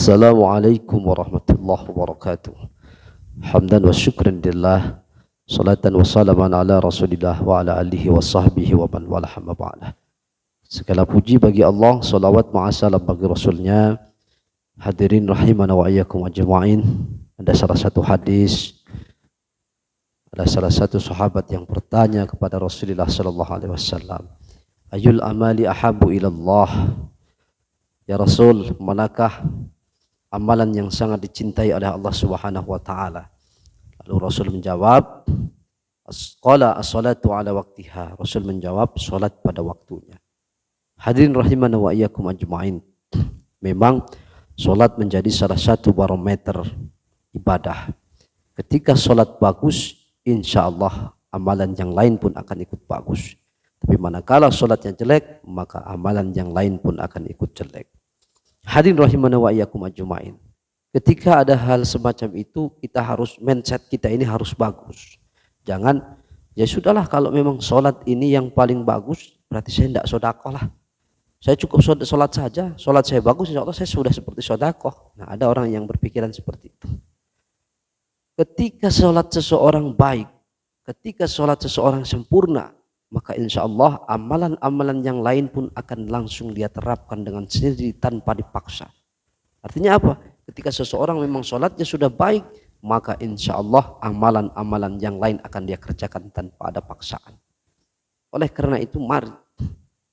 Assalamualaikum warahmatullahi wabarakatuh. Hamdan wa syukran lillah. Salatan wa salaman ala rasulillah wa ala alihi wa sahbihi wa man wala hamma ba'dah. Segala puji bagi Allah, salawat ma'asalam bagi Rasulnya. Hadirin rahimana wa iyyakum ajma'in. Ada salah satu hadis, ada salah satu sahabat yang bertanya kepada Rasulullah sallallahu alaihi wasallam, ayul amali ahabbu ilallah? Ya Rasul, manakah amalan yang sangat dicintai oleh Allah Subhanahu wa taala? Lalu Rasul menjawab, qala as-salatu ala waqtiha. Rasul menjawab, salat pada waktunya. Hadirin rahimana wa iyyakum ajma'in. Memang salat menjadi salah satu barometer ibadah. Ketika salat bagus, insyaallah amalan yang lain pun akan ikut bagus. Tapi manakala salatnya jelek, maka amalan yang lain pun akan ikut jelek. Hadirin rahimana wa iyyakum ajma'in. Ketika ada hal semacam itu, kita harus, mindset kita ini harus bagus. Jangan, ya sudahlah kalau memang sholat ini yang paling bagus, berarti saya tidak sodakoh lah. Saya cukup sholat saja, sholat saya bagus, insya Allah saya sudah seperti sodakoh. Nah, ada orang yang berpikiran seperti itu. Ketika sholat seseorang baik, ketika sholat seseorang sempurna, maka insya Allah amalan-amalan yang lain pun akan langsung dia terapkan dengan sendiri tanpa dipaksa. Artinya apa? Ketika seseorang memang sholatnya sudah baik, maka insya Allah amalan-amalan yang lain akan dia kerjakan tanpa ada paksaan. Oleh karena itu, mari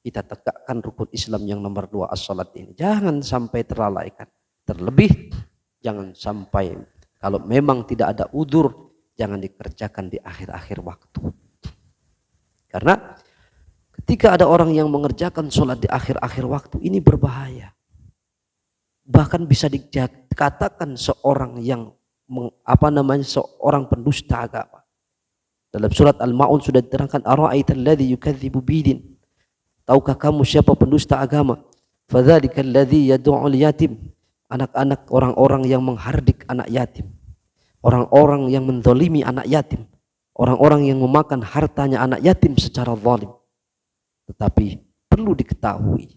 kita tegakkan rukun Islam yang nomor 2, as-salat ini. Jangan sampai terlalaikan. Terlebih, jangan sampai kalau memang tidak ada udzur, jangan dikerjakan di akhir-akhir waktu. Karena ketika ada orang yang mengerjakan sholat di akhir-akhir waktu, ini berbahaya. Bahkan bisa dikatakan seorang yang seorang pendusta agama. Dalam surat Al-Ma'un sudah diterangkan, ara'aital ladzi yukadzibu bidin. Tahukah kamu siapa pendusta agama? Fadzalikal ladzi yad'ul yatim. Anak-anak, orang-orang yang menghardik anak yatim. Orang-orang yang menzalimi anak yatim. Orang-orang yang memakan hartanya anak yatim secara zalim. Tetapi perlu diketahui,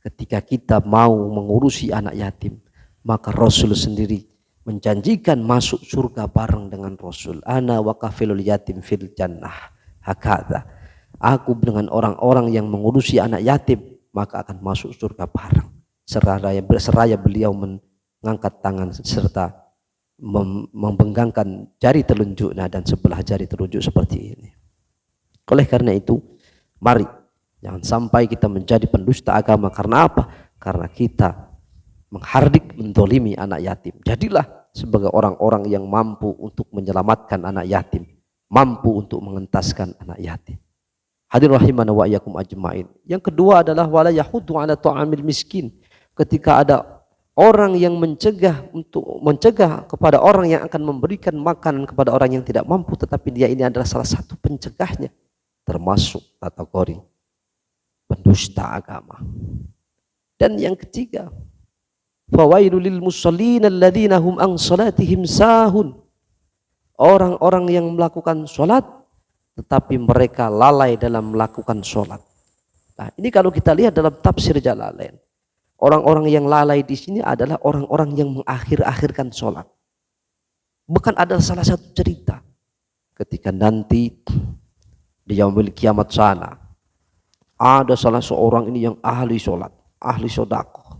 ketika kita mau mengurusi anak yatim, maka Rasul sendiri menjanjikan masuk surga bareng dengan Rasul. Ana wa kafilul yatim fil jannah. Hakadha. Aku dengan orang-orang yang mengurusi anak yatim, maka akan masuk surga bareng. Seraya beliau mengangkat tangan serta membenggangkan jari telunjuknya dan sebelah jari telunjuk seperti ini. Oleh karena itu, mari jangan sampai kita menjadi pendusta agama. Karena apa? Karena kita menghardik, menzalimi anak yatim. Jadilah sebagai orang-orang yang mampu untuk menyelamatkan anak yatim, mampu untuk mengentaskan anak yatim. Hadirin rahimana wa iyyakum ajma'in. Yang kedua adalah wala yahuddu ala ta'amil miskin. Ketika ada orang yang mencegah kepada orang yang akan memberikan makanan kepada orang yang tidak mampu, tetapi dia ini adalah salah satu pencegahnya, termasuk kategori pendusta agama. Dan yang ketiga, fawailul lil musallin alladzina hum an salatihim sahun. Orang-orang yang melakukan salat tetapi mereka lalai dalam melakukan salat. Nah, ini kalau kita lihat dalam tafsir Jalalain, orang-orang yang lalai di sini adalah orang-orang yang mengakhir-akhirkan sholat. Bahkan ada salah satu cerita ketika nanti di yaumil kiamat sana, ada salah seorang ini yang ahli sholat, ahli sedekah.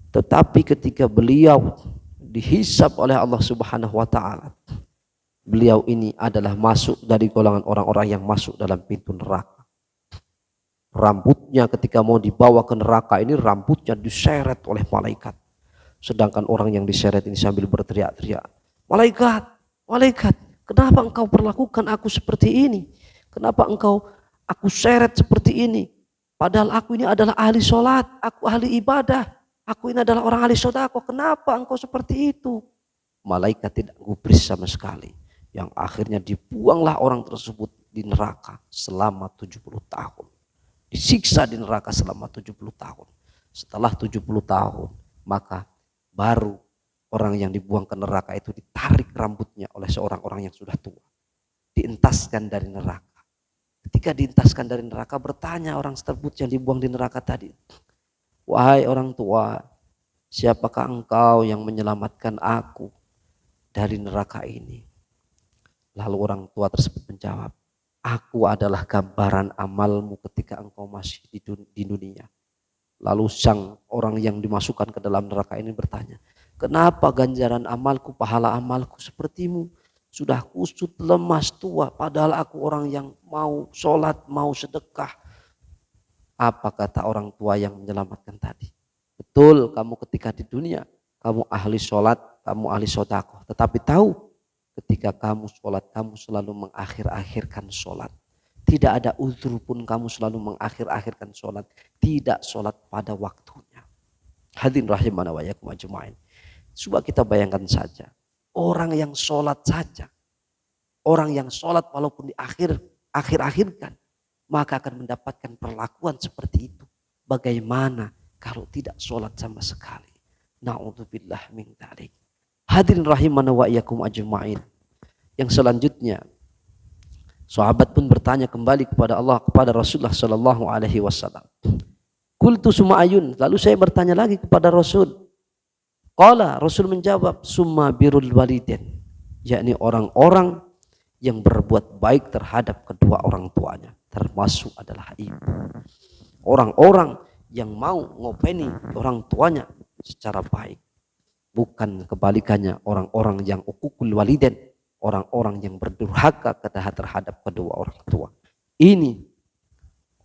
Tetapi ketika beliau dihisab oleh Allah Subhanahu wa taala, beliau ini adalah masuk dari golongan orang-orang yang masuk dalam pintu neraka. Rambutnya ketika mau dibawa ke neraka ini, rambutnya diseret oleh malaikat. Sedangkan orang yang diseret ini sambil berteriak-teriak, malaikat, malaikat, kenapa engkau perlakukan aku seperti ini? Kenapa aku seret seperti ini? Padahal aku ini adalah ahli sholat, aku ahli ibadah, aku ini adalah orang ahli sedekah. Kenapa engkau seperti itu? Malaikat tidak gubris sama sekali. Yang akhirnya dibuanglah orang tersebut di neraka selama 70 tahun. Disiksa di neraka selama 70 tahun. Setelah 70 tahun, maka baru orang yang dibuang ke neraka itu ditarik rambutnya oleh seorang orang yang sudah tua. Dientaskan dari neraka. Ketika dientaskan dari neraka, bertanya orang tersebut yang dibuang di neraka tadi, wahai orang tua, siapakah engkau yang menyelamatkan aku dari neraka ini? Lalu orang tua tersebut menjawab, aku adalah gambaran amalmu ketika engkau masih di dunia. Lalu sang orang yang dimasukkan ke dalam neraka ini bertanya, kenapa ganjaran amalku, pahala amalku sepertimu? Sudah kusut, lemas, tua, padahal aku orang yang mau sholat, mau sedekah. Apa kata orang tua yang menyelamatkan tadi? Betul, kamu ketika di dunia, kamu ahli sholat, kamu ahli sedekah. Tetapi tahu, ketika kamu sholat, kamu selalu mengakhir-akhirkan sholat. Tidak ada uzur pun kamu selalu mengakhir-akhirkan sholat. Tidak sholat pada waktunya. Hadirin rahimana wa yakum ajma'in. Coba kita bayangkan saja. Orang yang sholat saja. Orang yang sholat walaupun di akhir-akhirkan. Maka akan mendapatkan perlakuan seperti itu. Bagaimana kalau tidak sholat sama sekali. Na'udzubillah min dzalik. Hadirin rahimana wa iyyakum ajma'in. Yang selanjutnya, sahabat pun bertanya kembali kepada Allah, kepada Rasulullah sallallahu alaihi wasallam. Qultu summa ayun, lalu saya bertanya lagi kepada Rasul. Qala, Rasul menjawab, summa birrul walidain, yakni orang-orang yang berbuat baik terhadap kedua orang tuanya, termasuk adalah ibu. Orang-orang yang mau ngopeni orang tuanya secara baik. Bukan kebalikannya orang-orang yang ukukul walidain, orang-orang yang berdurhaka terhadap kedua orang tua. Ini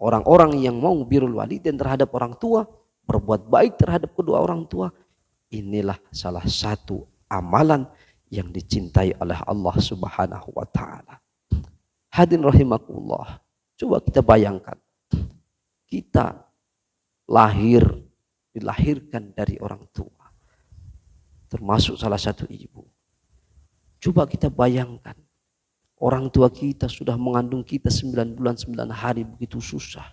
orang-orang yang mau birrul walidain terhadap orang tua, berbuat baik terhadap kedua orang tua. Inilah salah satu amalan yang dicintai oleh Allah Subhanahu wa taala. Hadirin rahimakumullah. Coba kita bayangkan. Kita dilahirkan dari orang tua. Termasuk salah satu ibu. Coba kita bayangkan, orang tua kita sudah mengandung kita 9 bulan 9 hari begitu susah.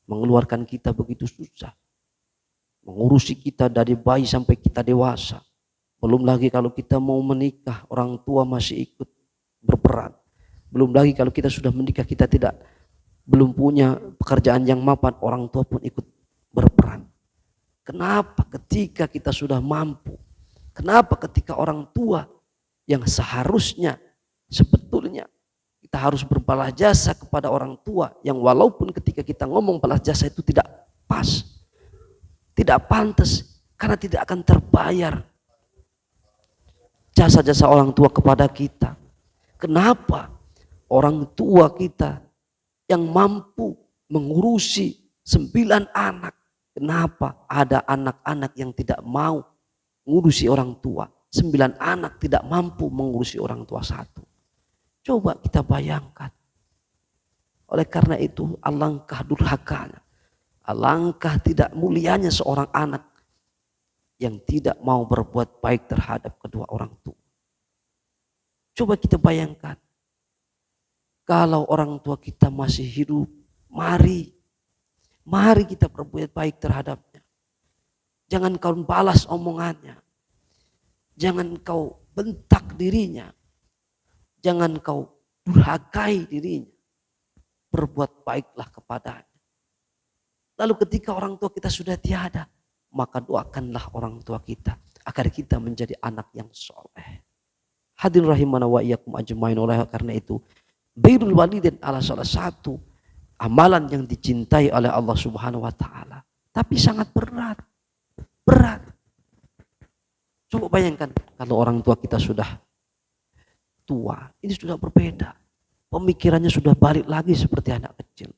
Mengeluarkan kita begitu susah. Mengurusi kita dari bayi sampai kita dewasa. Belum lagi kalau kita mau menikah, orang tua masih ikut berperan. Belum lagi kalau kita sudah menikah, kita belum punya pekerjaan yang mapan, orang tua pun ikut berperan. Kenapa ketika kita sudah mampu? Kenapa ketika orang tua yang seharusnya sebetulnya kita harus berbalas jasa kepada orang tua yang walaupun ketika kita ngomong balas jasa itu tidak pas, tidak pantas karena tidak akan terbayar jasa-jasa orang tua kepada kita. Kenapa orang tua kita yang mampu mengurusi 9 anak, kenapa ada anak-anak yang tidak mau mengurusi orang tua? 9 anak tidak mampu mengurusi orang tua 1. Coba kita bayangkan. Oleh karena itu alangkah durhakanya, alangkah tidak mulianya seorang anak yang tidak mau berbuat baik terhadap kedua orang tua. Coba kita bayangkan. Kalau orang tua kita masih hidup, mari kita berbuat baik terhadapnya. Jangan kau balas omongannya. Jangan kau bentak dirinya. Jangan kau durhakai dirinya. Berbuat baiklah kepadanya. Lalu ketika orang tua kita sudah tiada, maka doakanlah orang tua kita agar kita menjadi anak yang soleh. Hadirin rahimana wa iyyakum ajmain. Oleh karena itu, birrul walidain adalah salah satu amalan yang dicintai oleh Allah Subhanahu wa taala. Tapi sangat berat. Coba bayangkan kalau orang tua kita sudah tua, ini sudah berbeda. Pemikirannya sudah balik lagi seperti anak kecil.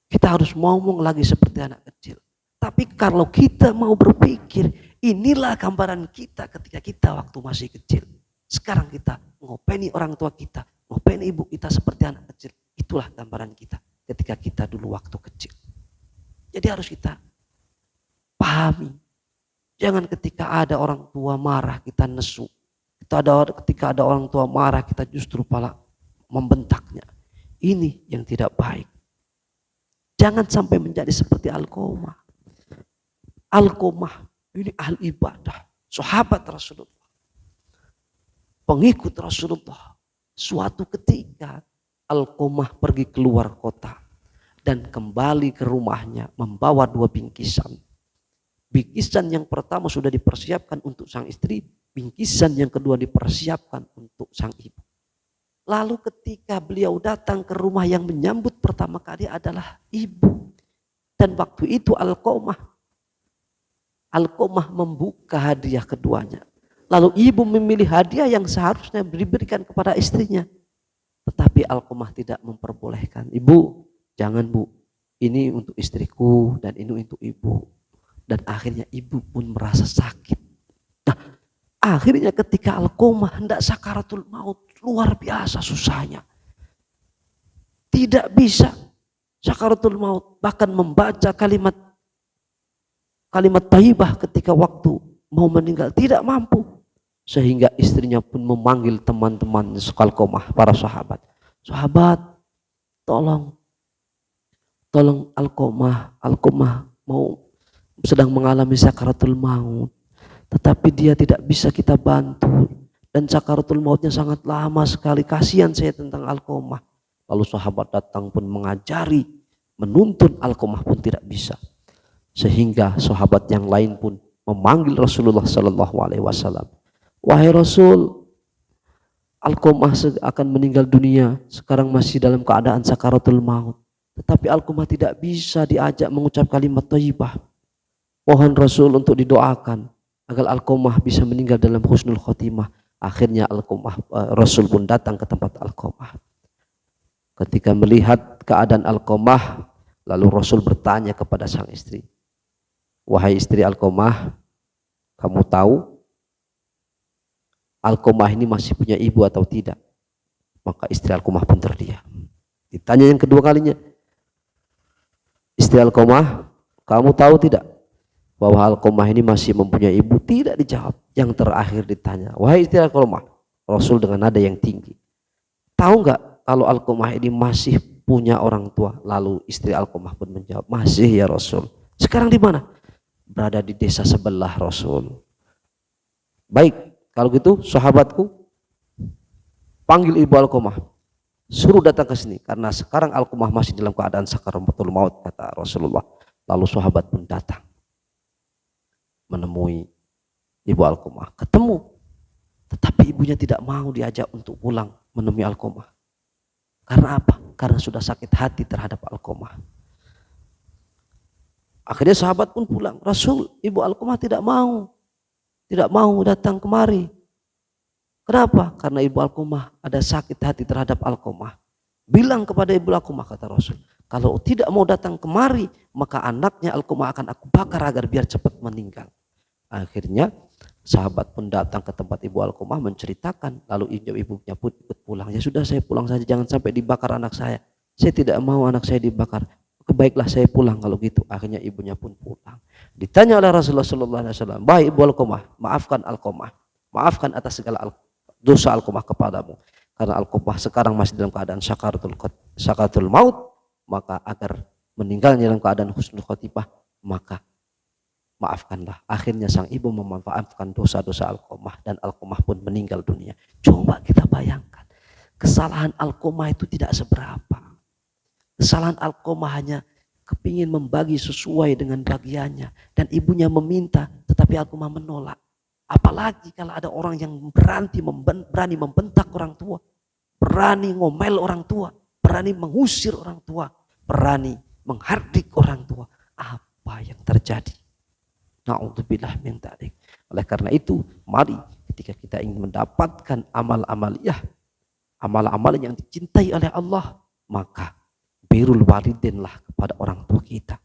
Kita harus ngomong lagi seperti anak kecil. Tapi kalau kita mau berpikir, inilah gambaran kita ketika kita waktu masih kecil. Sekarang kita ngopeni orang tua kita, ngopeni ibu kita seperti anak kecil. Itulah gambaran kita ketika kita dulu waktu kecil. Jadi harus kita pahami. Jangan ketika ada orang tua marah kita nesu. Ketika ada orang tua marah kita justru malah membentaknya. Ini yang tidak baik. Jangan sampai menjadi seperti Alqamah. Alqamah ini ahli ibadah, sahabat Rasulullah, pengikut Rasulullah. Suatu ketika Alqamah pergi keluar kota dan kembali ke rumahnya membawa 2 bingkisan. Bingkisan yang pertama sudah dipersiapkan untuk sang istri, bingkisan yang kedua dipersiapkan untuk sang ibu. Lalu ketika beliau datang ke rumah, yang menyambut pertama kali adalah ibu. Dan waktu itu Alqamah membuka hadiah keduanya. Lalu ibu memilih hadiah yang seharusnya diberikan kepada istrinya. Tetapi Alqamah tidak memperbolehkan. Ibu, jangan bu, ini untuk istriku dan ini untuk ibu. Dan akhirnya ibu pun merasa sakit. Nah, akhirnya ketika Alqamah hendak sakaratul maut, luar biasa susahnya. Tidak bisa sakaratul maut, bahkan membaca kalimat thayyibah ketika waktu mau meninggal tidak mampu. Sehingga istrinya pun memanggil teman-teman Alqamah, para sahabat. Sahabat, tolong Alqamah mau sedang mengalami sakaratul maut, tetapi dia tidak bisa kita bantu, dan sakaratul mautnya sangat lama sekali, kasihan saya tentang Alqamah. Lalu sahabat datang pun mengajari, menuntun, Alqamah pun tidak bisa. Sehingga sahabat yang lain pun memanggil Rasulullah Sallallahu Alaihi Wasallam. Wahai Rasul, Alqamah akan meninggal dunia, sekarang masih dalam keadaan sakaratul maut, tetapi Alqamah tidak bisa diajak mengucap kalimat thayyibah. Mohon Rasul untuk didoakan agar Alqamah bisa meninggal dalam husnul khotimah. Akhirnya Rasul pun datang ke tempat Alqamah. Ketika melihat keadaan Alqamah, lalu Rasul bertanya kepada sang istri, wahai istri Alqamah, kamu tahu Alqamah ini masih punya ibu atau tidak? Maka istri Alqamah pun terdiam. Ditanya yang kedua kalinya, istri Alqamah, kamu tahu tidak bahwa Alqamah ini masih mempunyai ibu? Tidak dijawab. Yang terakhir ditanya, wahai istri Alqamah, Rasul dengan nada yang tinggi, tahu nggak kalau Alqamah ini masih punya orang tua? Lalu istri Alqamah pun menjawab, masih ya Rasul. Sekarang di mana? Berada di desa sebelah Rasul. Baik, kalau gitu sahabatku, panggil ibu Alqamah, suruh datang ke sini, karena sekarang Alqamah masih dalam keadaan sakaratul maut, kata Rasulullah. Lalu sahabat pun datang menemui ibu Alqamah, ketemu, tetapi ibunya tidak mau diajak untuk pulang menemui Alqamah. Karena apa? Karena sudah sakit hati terhadap Alqamah. Akhirnya sahabat pun pulang. Rasul, ibu Alqamah tidak mau datang kemari. Kenapa? Karena ibu Alqamah ada sakit hati terhadap Alqamah. Bilang kepada ibu Alqamah, kata Rasul, kalau tidak mau datang kemari, maka anaknya Alqamah akan aku bakar agar biar cepat meninggal. Akhirnya sahabat pun datang ke tempat ibu Alqamah menceritakan, lalu ibunya pun ikut pulang. Ya sudah, saya pulang saja, jangan sampai dibakar anak saya. Saya tidak mau anak saya dibakar. Baiklah, saya pulang kalau gitu. Akhirnya ibunya pun pulang. Ditanya oleh Rasulullah Sallallahu Alaihi Wasallam, baik ibu Alqamah, maafkan Alqamah, maafkan atas segala dosa Alqamah kepadamu. Karena Alqamah sekarang masih dalam keadaan sakaratul maut, maka agar meninggalnya dalam keadaan husnul khotimah, maka maafkanlah. Akhirnya sang ibu memaafkan dosa-dosa Alqamah, dan Alqamah pun meninggal dunia. Coba kita bayangkan, kesalahan Alqamah itu tidak seberapa. Kesalahan Alqamah hanya kepingin membagi sesuai dengan bagiannya, dan ibunya meminta, tetapi Alqamah menolak. Apalagi kalau ada orang yang berani membentak orang tua, berani ngomel orang tua, berani mengusir orang tua, berani menghardik orang tua. Apa yang terjadi? Na'udzubillah min dzalik. Oleh karena itu, mari ketika kita ingin mendapatkan amal-amaliyah, amal-amal yang dicintai oleh Allah, maka birrul walidainlah kepada orang tua kita.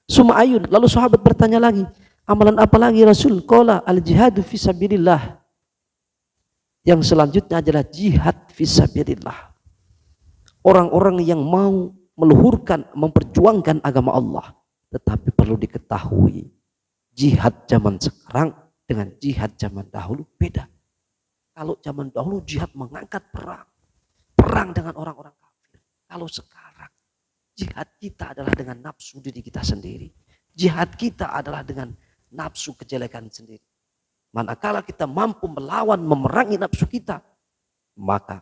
Suma ayun, lalu sahabat bertanya lagi, amalan apa lagi Rasul? Qala al-jihadu fisabilillah. Yang selanjutnya adalah jihad fisabilillah. Orang-orang yang mau meluhurkan, memperjuangkan agama Allah. Tetapi perlu diketahui, jihad zaman sekarang dengan jihad zaman dahulu beda. Kalau zaman dahulu jihad mengangkat perang dengan orang-orang kafir. Kalau sekarang jihad kita adalah dengan nafsu diri kita sendiri. Jihad kita adalah dengan nafsu kejelekan sendiri. Manakala kita mampu melawan, memerangi nafsu kita, maka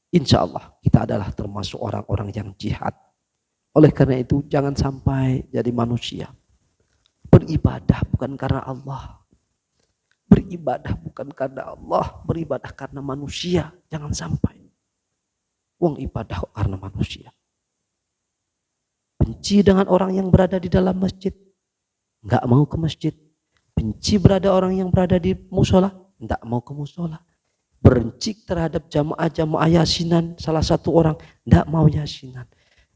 insya Allah kita adalah termasuk orang-orang yang jihad. Oleh karena itu jangan sampai jadi manusia beribadah bukan karena Allah. Beribadah bukan karena Allah, beribadah karena manusia. Jangan sampai. Wong ibadah karena manusia. Benci dengan orang yang berada di dalam masjid, enggak mau ke masjid. Benci berada orang yang berada di musola, enggak mau ke musola. Benci terhadap jamaah-jamaah yasinan, salah satu orang enggak mau yasinan.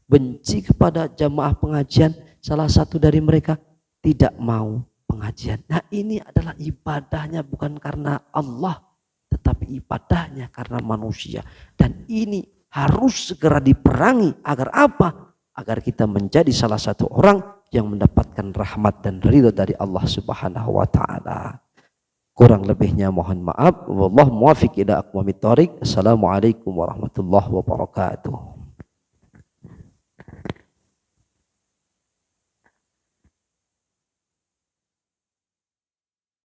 Benci kepada jamaah pengajian, salah satu dari mereka tidak mau pengajian. Nah, ini adalah ibadahnya bukan karena Allah, tetapi ibadahnya karena manusia. Dan ini harus segera diperangi. Agar apa? Agar kita menjadi salah satu orang yang mendapatkan rahmat dan ridho dari Allah Subhanahu wa taala. Kurang lebihnya mohon maaf. Wallahu muwaffiq ila aqwamit thoriq. Assalamualaikum warahmatullahi wabarakatuh.